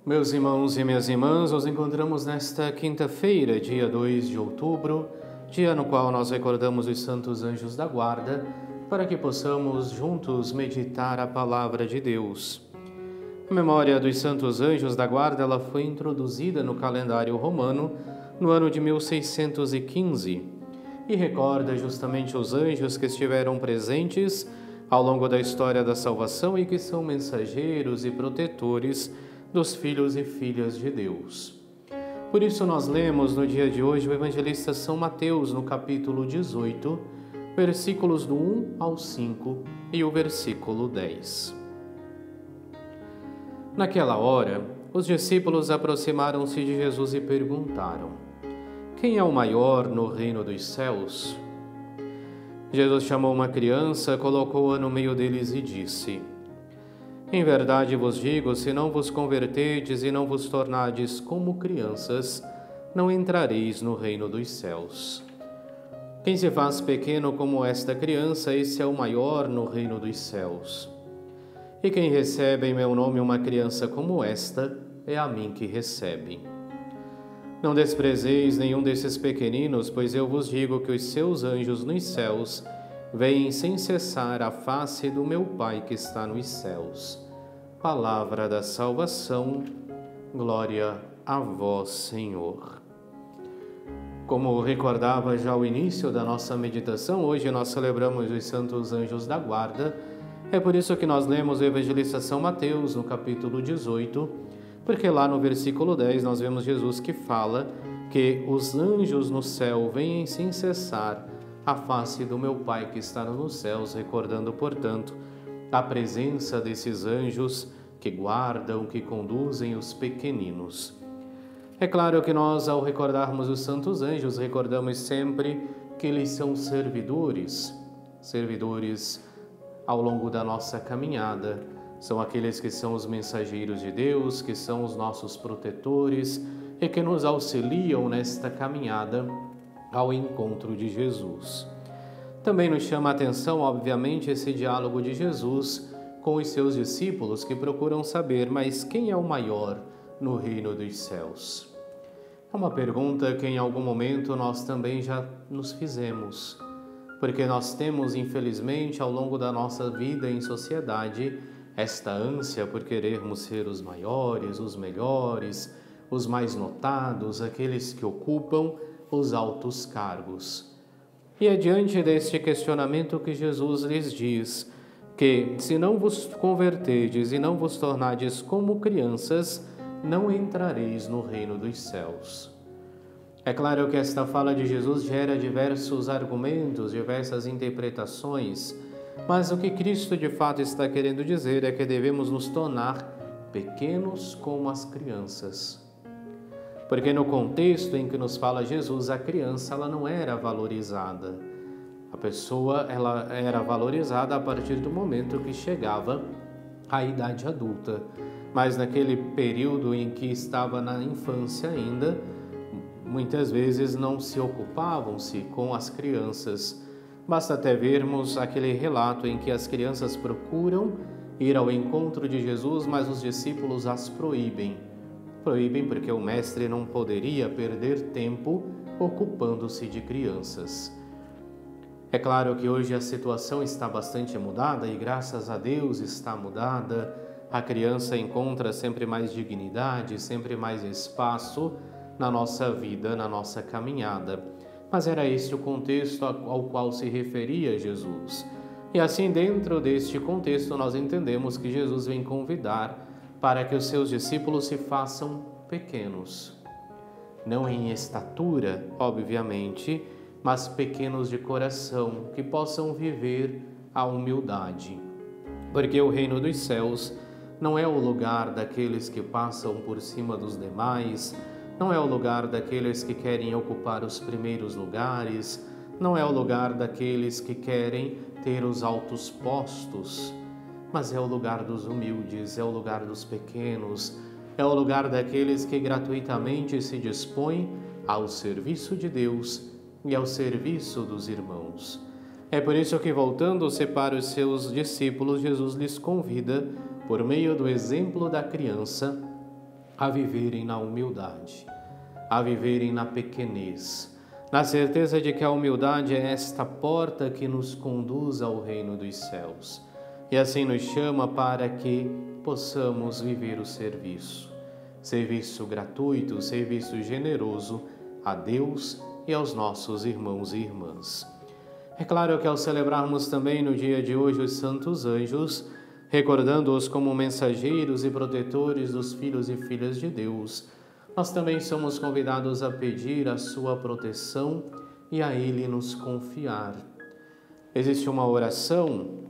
Meus irmãos e minhas irmãs, nos encontramos nesta quinta-feira, dia 2 de outubro, dia no qual nós recordamos os santos anjos da guarda, para que possamos juntos meditar a palavra de Deus. A memória dos santos anjos da guarda ela foi introduzida no calendário romano no ano de 1615 e recorda justamente os anjos que estiveram presentes ao longo da história da salvação e que são mensageiros e protetores dos filhos e filhas de Deus. Por isso nós lemos no dia de hoje o evangelista São Mateus no capítulo 18, versículos do 1 ao 5 e o versículo 10. Naquela hora, os discípulos aproximaram-se de Jesus e perguntaram: quem é o maior no reino dos céus? Jesus chamou uma criança, colocou-a no meio deles e disse: em verdade vos digo, se não vos converterdes e não vos tornardes como crianças, não entrareis no reino dos céus. Quem se faz pequeno como esta criança, esse é o maior no reino dos céus. E quem recebe em meu nome uma criança como esta, é a mim que recebe. Não desprezeis nenhum desses pequeninos, pois eu vos digo que os seus anjos nos céus veem sem cessar a face do meu Pai que está nos céus. Palavra da salvação, glória a vós, Senhor. Como recordava já o início da nossa meditação, hoje nós celebramos os santos anjos da guarda. É por isso que nós lemos o evangelista São Mateus no capítulo 18, porque lá no versículo 10 nós vemos Jesus que fala que os anjos no céu veem sem cessar a face do meu Pai que está nos céus, recordando, portanto, a presença desses anjos que guardam, que conduzem os pequeninos. É claro que nós, ao recordarmos os santos anjos, recordamos sempre que eles são servidores ao longo da nossa caminhada. São aqueles que são os mensageiros de Deus, que são os nossos protetores e que nos auxiliam nesta caminhada ao encontro de Jesus. Também nos chama a atenção, obviamente, esse diálogo de Jesus com os seus discípulos que procuram saber, mas quem é o maior no reino dos céus? É uma pergunta que em algum momento nós também já nos fizemos, porque nós temos, infelizmente, ao longo da nossa vida em sociedade, esta ânsia por querermos ser os maiores, os melhores, os mais notados, aqueles que ocupam os altos cargos. E é diante deste questionamento que Jesus lhes diz que, se não vos converterdes e não vos tornardes como crianças, não entrareis no reino dos céus. É claro que esta fala de Jesus gera diversos argumentos, diversas interpretações, mas o que Cristo de fato está querendo dizer é que devemos nos tornar pequenos como as crianças. Porque no contexto em que nos fala Jesus, a criança ela não era valorizada. A pessoa ela era valorizada a partir do momento que chegava à idade adulta. Mas naquele período em que estava na infância ainda, muitas vezes não se ocupavam-se com as crianças. Basta até vermos aquele relato em que as crianças procuram ir ao encontro de Jesus, mas os discípulos as proíbem. Proíbem porque o mestre não poderia perder tempo ocupando-se de crianças. É claro que hoje a situação está bastante mudada e graças a Deus está mudada. A criança encontra sempre mais dignidade, sempre mais espaço na nossa vida, na nossa caminhada. Mas era esse o contexto ao qual se referia Jesus. E assim, dentro deste contexto, nós entendemos que Jesus vem convidar para que os seus discípulos se façam pequenos. Não em estatura, obviamente, mas pequenos de coração, que possam viver a humildade. Porque o reino dos céus não é o lugar daqueles que passam por cima dos demais, não é o lugar daqueles que querem ocupar os primeiros lugares, não é o lugar daqueles que querem ter os altos postos, mas é o lugar dos humildes, é o lugar dos pequenos, é o lugar daqueles que gratuitamente se dispõem ao serviço de Deus e ao serviço dos irmãos. É por isso que, voltando-se para os seus discípulos, Jesus lhes convida, por meio do exemplo da criança, a viverem na humildade, a viverem na pequenez, na certeza de que a humildade é esta porta que nos conduz ao reino dos céus. E assim nos chama para que possamos viver o serviço gratuito, serviço generoso a Deus e aos nossos irmãos e irmãs. É claro que ao celebrarmos também no dia de hoje os santos anjos, recordando-os como mensageiros e protetores dos filhos e filhas de Deus, nós também somos convidados a pedir a sua proteção e a Ele nos confiar. Existe uma oração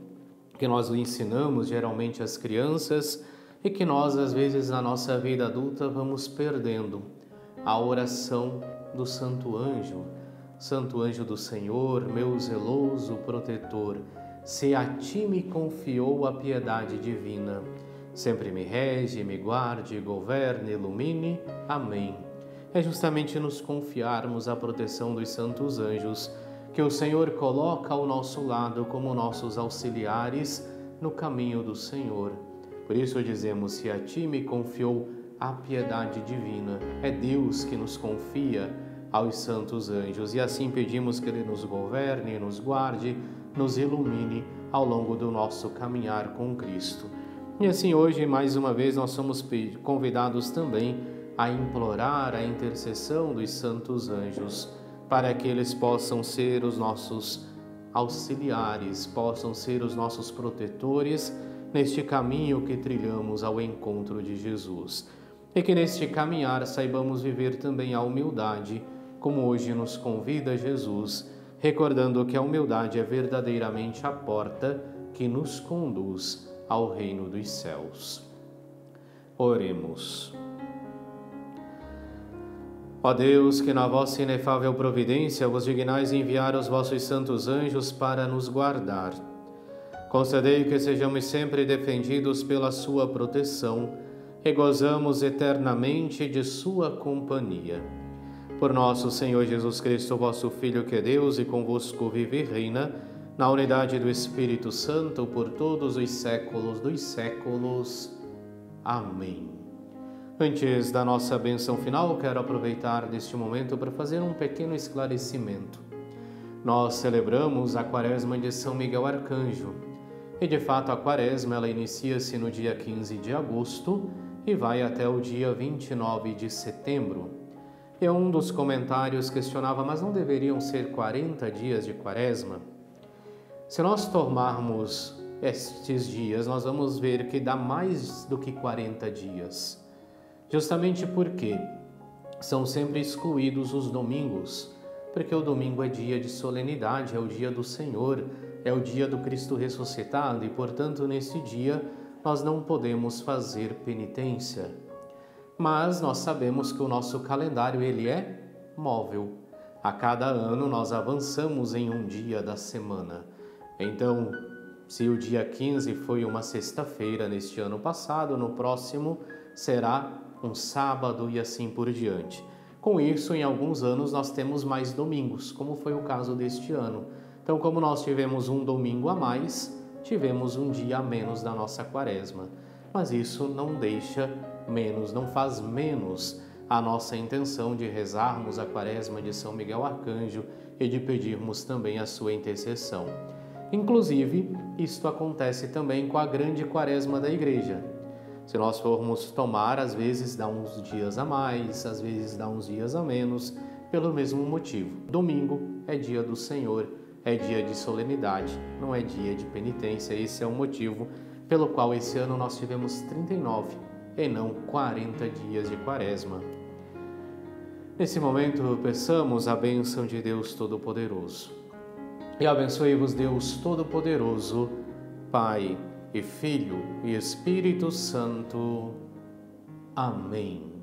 que nós ensinamos geralmente às crianças e que nós, às vezes, na nossa vida adulta, vamos perdendo. A oração do Santo Anjo. Santo Anjo do Senhor, meu zeloso protetor, se a ti me confiou a piedade divina, sempre me rege, me guarde, governe, ilumine. Amém. É justamente nos confiarmos à proteção dos santos anjos que o Senhor coloca ao nosso lado como nossos auxiliares no caminho do Senhor. Por isso dizemos, se a ti me confiou a piedade divina. É Deus que nos confia aos santos anjos e assim pedimos que Ele nos governe, nos guarde, nos ilumine ao longo do nosso caminhar com Cristo. E assim hoje, mais uma vez, nós somos convidados também a implorar a intercessão dos santos anjos, para que eles possam ser os nossos auxiliares, possam ser os nossos protetores neste caminho que trilhamos ao encontro de Jesus. E que neste caminhar saibamos viver também a humildade, como hoje nos convida Jesus, recordando que a humildade é verdadeiramente a porta que nos conduz ao reino dos céus. Oremos. Ó Deus, que na vossa inefável providência vos dignais enviar os vossos santos anjos para nos guardar, concedei que sejamos sempre defendidos pela sua proteção e gozamos eternamente de sua companhia. Por nosso Senhor Jesus Cristo, vosso Filho, que é Deus e convosco vive e reina, na unidade do Espírito Santo, por todos os séculos dos séculos. Amém. Antes da nossa bênção final, quero aproveitar deste momento para fazer um pequeno esclarecimento. Nós celebramos a Quaresma de São Miguel Arcanjo. E, de fato, a Quaresma ela inicia-se no dia 15 de agosto e vai até o dia 29 de setembro. E um dos comentários questionava, mas não deveriam ser 40 dias de Quaresma? Se nós tomarmos estes dias, nós vamos ver que dá mais do que 40 dias. Justamente porque são sempre excluídos os domingos, porque o domingo é dia de solenidade, é o dia do Senhor, é o dia do Cristo ressuscitado e, portanto, nesse dia nós não podemos fazer penitência. Mas nós sabemos que o nosso calendário ele é móvel. A cada ano nós avançamos em um dia da semana. Então, se o dia 15 foi uma sexta-feira neste ano passado, no próximo será um sábado e assim por diante. Com isso, em alguns anos nós temos mais domingos, como foi o caso deste ano. Então, como nós tivemos um domingo a mais, tivemos um dia a menos da nossa Quaresma. Mas isso não deixa menos, não faz menos a nossa intenção de rezarmos a Quaresma de São Miguel Arcanjo e de pedirmos também a sua intercessão. Inclusive, isto acontece também com a grande Quaresma da Igreja. Se nós formos tomar, às vezes dá uns dias a mais, às vezes dá uns dias a menos, pelo mesmo motivo. Domingo é dia do Senhor, é dia de solenidade, não é dia de penitência. Esse é o motivo pelo qual esse ano nós tivemos 39 e não 40 dias de Quaresma. Nesse momento, peçamos a bênção de Deus Todo-Poderoso. E abençoe-vos Deus Todo-Poderoso, Pai e Filho e Espírito Santo. Amém.